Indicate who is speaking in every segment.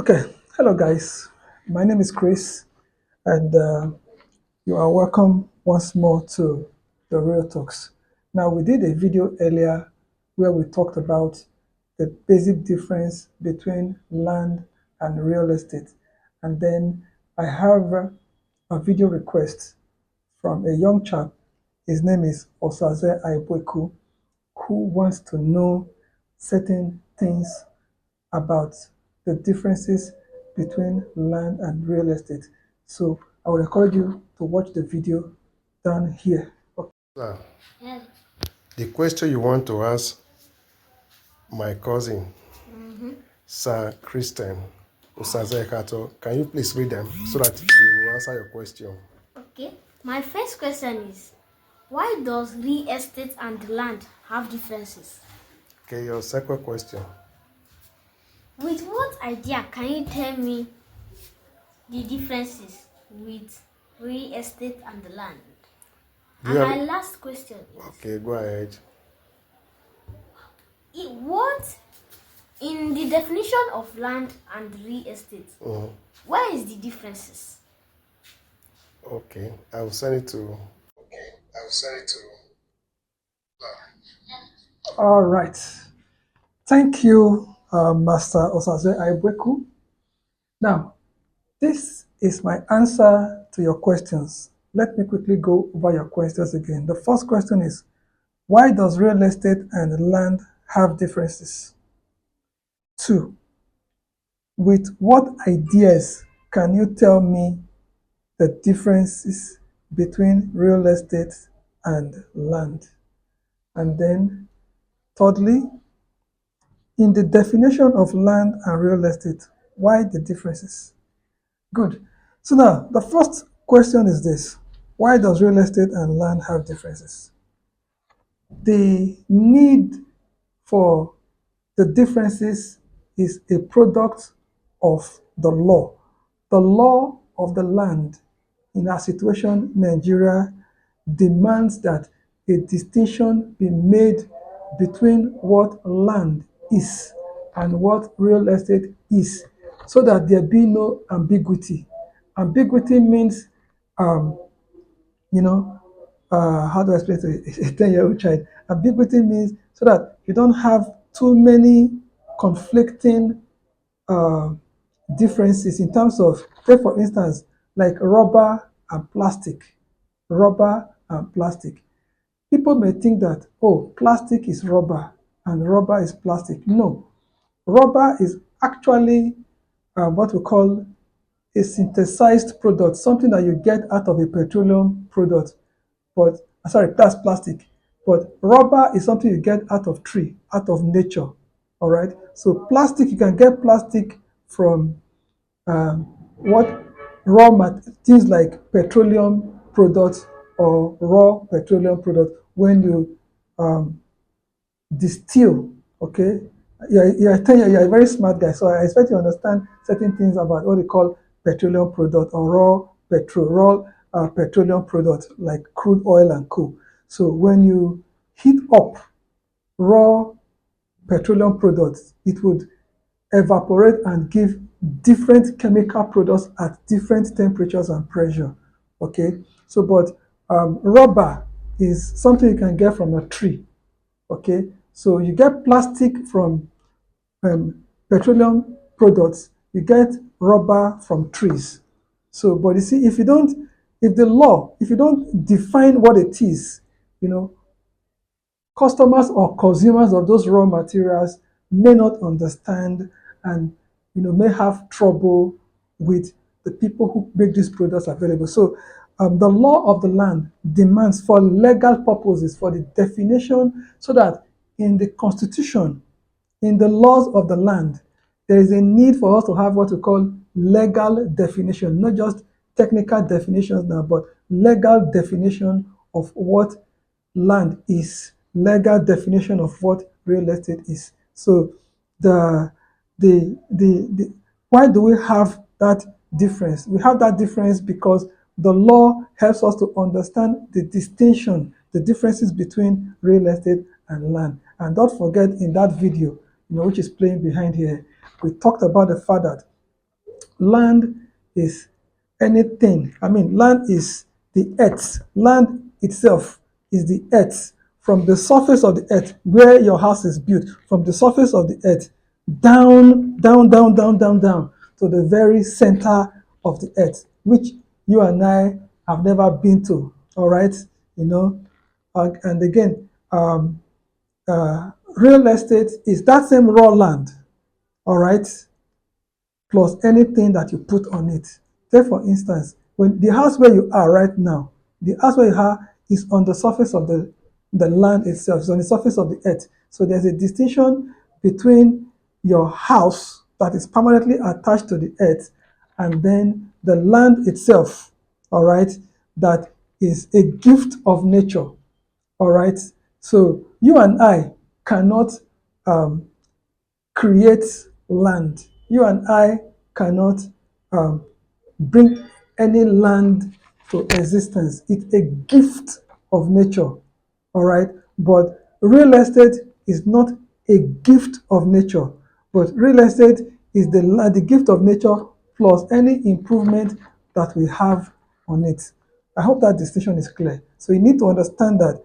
Speaker 1: Okay, hello guys. My name is Chris, and you are welcome once more to the Real Talks. Now, we did a video earlier where we talked about the basic difference between land and real estate, and then I have a video request from a young chap. His name is Osazee Aibueku, who wants to know certain things about the differences between land and real estate. So I would encourage you to watch the video down here. Okay.
Speaker 2: Sir, the question you want to ask my cousin, Sir Christian Osazee Aibueku, can you please read them so that he will answer your question?
Speaker 3: Okay. My first question is, why does real estate and land have differences?
Speaker 2: Okay, your second question.
Speaker 3: With what idea can you tell me the differences with real estate and the land?
Speaker 2: Do
Speaker 3: And
Speaker 2: you
Speaker 3: my
Speaker 2: have,
Speaker 3: last question is,
Speaker 2: okay, go ahead.
Speaker 3: what in the definition of land and real estate, where is the differences?
Speaker 2: Okay, I will send it to.
Speaker 1: All right. Thank you, Master Osazee Aibueku. Now, this is my answer to your questions. Let me quickly go over your questions again. The first question is, why does real estate and land have differences? Two, with what ideas can you tell me the differences between real estate and land? And then, thirdly, in the definition of land and real estate, why the differences? Good. So now, the first question is this. Why does real estate and land have differences? The need for the differences is a product of the law. The law of the land in our situation, Nigeria, demands that a distinction be made between what land is and what real estate is, so that there be no ambiguity. Ambiguity means, um, you know, how do I explain to a 10-year-old child? Ambiguity means so that you don't have too many conflicting uh, differences in terms of, say for instance, like rubber and plastic. Rubber and plastic. People may think that, oh, plastic is rubber and rubber is plastic. No, rubber is actually what we call a synthesized product, something that you get out of a petroleum product. But sorry, that's plastic. But rubber is something you get out of tree, out of nature. All right. So plastic, you can get plastic from what things like petroleum products or raw petroleum products when you um, distill. Okay, you're a very smart guy, so I expect you to understand certain things about what they call petroleum product or raw petroleum product like crude oil and coal. So when you heat up raw petroleum products, it would evaporate and give different chemical products at different temperatures and pressure. Okay, so but rubber is something you can get from a tree. Okay, so you get plastic from petroleum products, you get rubber from trees. So, but you see, if you don't define what it is, you know, customers or consumers of those raw materials may not understand and may have trouble with the people who make these products available. So the law of the land demands for legal purposes for the definition so that in the constitution, in the laws of the land, there is a need for us to have what we call legal definition, not just technical definitions now, but legal definition of what land is, legal definition of what real estate is. So the why do we have that difference? We have that difference because the law helps us to understand the distinction, the differences between real estate and land. And don't forget in that video, which is playing behind here, we talked about the fact that land is anything. I mean, land is the earth. Land itself is the earth. From the surface of the earth, where your house is built, from the surface of the earth, down, down, down, down, down, down to the very center of the earth, which you and I have never been to. All right, you know, and again, real estate is that same raw land. All right, plus anything that you put on it. Take for instance, when the house where you are right now, the house where you are is on the surface of the land itself, it's on the surface of the earth. So there's a distinction between your house that is permanently attached to the earth and then the land itself, all right, that is a gift of nature, all right. So you and I cannot um, create land. You and I cannot um, bring any land to existence. It's a gift of nature, all right? But real estate is not a gift of nature, but real estate is the gift of nature plus any improvement that we have on it. I hope that distinction is clear. So you need to understand that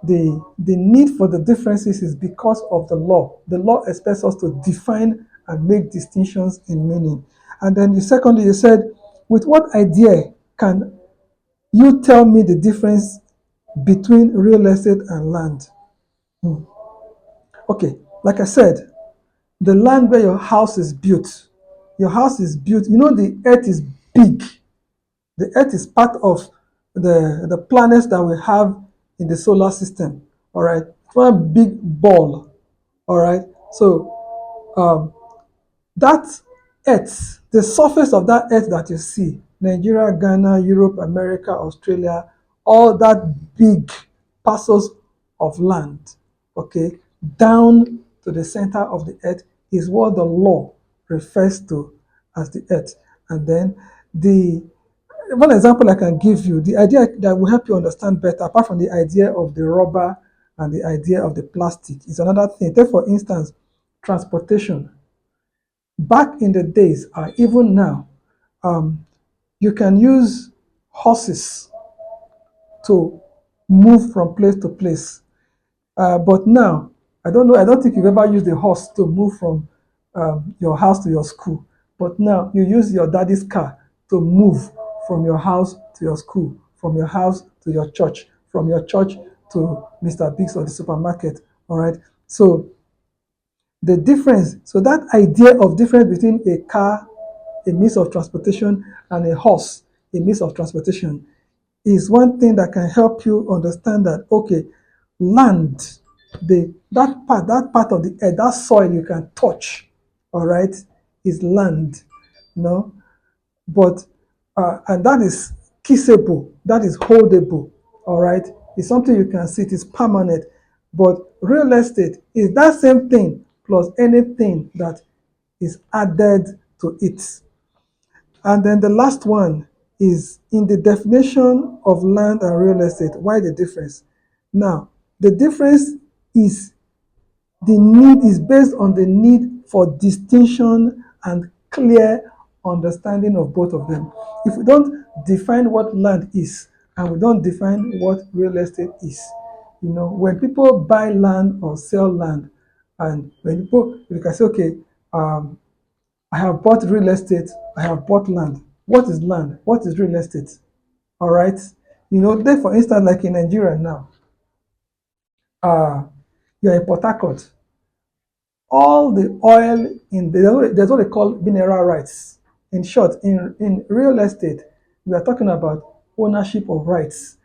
Speaker 1: the need for the differences is because of the law. The law expects us to define and make distinctions in meaning. And then secondly, you said, with what idea can you tell me the difference between real estate and land? Okay, like I said, the land where your house is built, you know the earth is big. The earth is part of the planets that we have in the solar system. All right, one big ball. All right, so um, that earth, the surface of that earth that you see, Nigeria, Ghana, Europe, America, Australia, all that big parcels of land, okay, down to the center of the earth is what the law refers to as the earth. And then the one example I can give you, the idea that will help you understand better, apart from the idea of the rubber and the idea of the plastic, is another thing. Take, for instance, transportation. Back in the days, or even now, um, you can use horses to move from place to place. But now, I don't know, I don't think you've ever used a horse to move from your house to your school. But now you use your daddy's car to move from your house to your school, from your house to your church, from your church to Mr. Biggs or the supermarket. All right. So the difference, so that idea of difference between a car, a means of transportation, and a horse, a means of transportation, is one thing that can help you understand that, okay, land, that part of the earth, that soil you can touch, all right, is land, you know. But and that is kissable, that is holdable, all right. It's something you can see, it is permanent. But real estate is that same thing plus anything that is added to it. And then the last one is in the definition of land and real estate. Why the difference? Now, the difference is the need is based on the need for distinction and clear understanding of both of them. If we don't define what land is and we don't define what real estate is, you know, when people buy land or sell land, and when people, you can say, okay, um, I have bought real estate, I have bought land. What is land? What is real estate? All right. You know, there for instance, like in Nigeria now, uh, you're in Port Harcourt, all the oil in there's what they call mineral rights. In short, in real estate, we are talking about ownership of rights.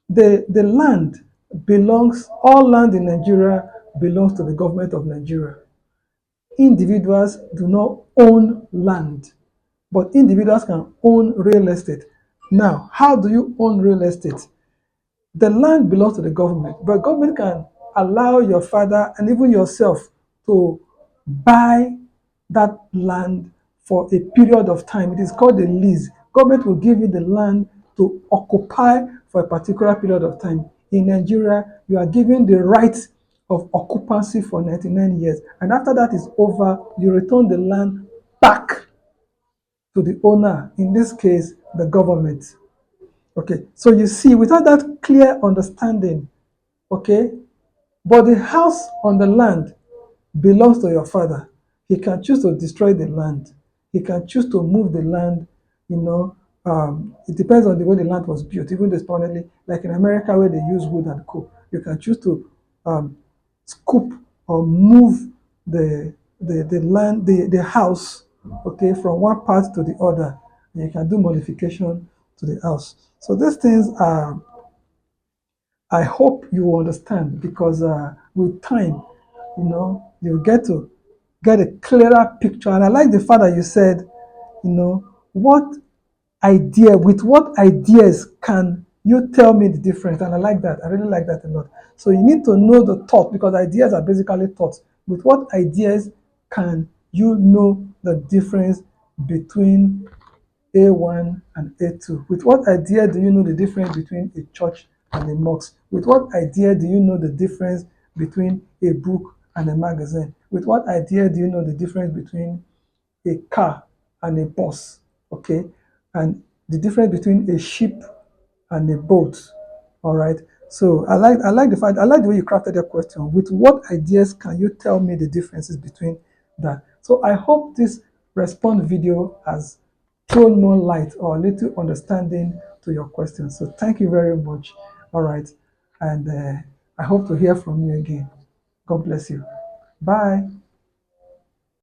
Speaker 1: The land belongs, all land in Nigeria belongs to the government of Nigeria. Individuals do not own land, but individuals can own real estate. Now, how do you own real estate? The land belongs to the government, but government can allow your father and even yourself to buy that land for a period of time. It is called a lease. Government will give you the land to occupy for a particular period of time. In Nigeria, you are given the right of occupancy for 99 years. And after that is over, you return the land back to the owner, in this case, the government. Okay, so you see, without that clear understanding, okay, but the house on the land belongs to your father. He can choose to destroy the land. He can choose to move the land, you know. It depends on the way the land was built. Even this permanently, like in America where they use wood and coal, you can choose to scoop or move the land, the house, okay, from one part to the other. And you can do modification to the house. So these things are, I hope you understand, because with time, you get to get a clearer picture. And I like the fact that you said, what with what ideas can you tell me the difference? And I like that. I really like that a lot. So you need to know the thought, because ideas are basically thoughts. With what ideas can you know the difference between A1 and A2? With what idea do you know the difference between a church and a mosque? With what idea do you know the difference between a book and a magazine? With what idea do you know the difference between a car and a bus? Okay, and the difference between a ship and a boat. All right. So I like the way you crafted your question. With what ideas can you tell me the differences between that? So I hope this response video has thrown more light or a little understanding to your question. So thank you very much. All right. And I hope to hear from you again. God bless you. Bye.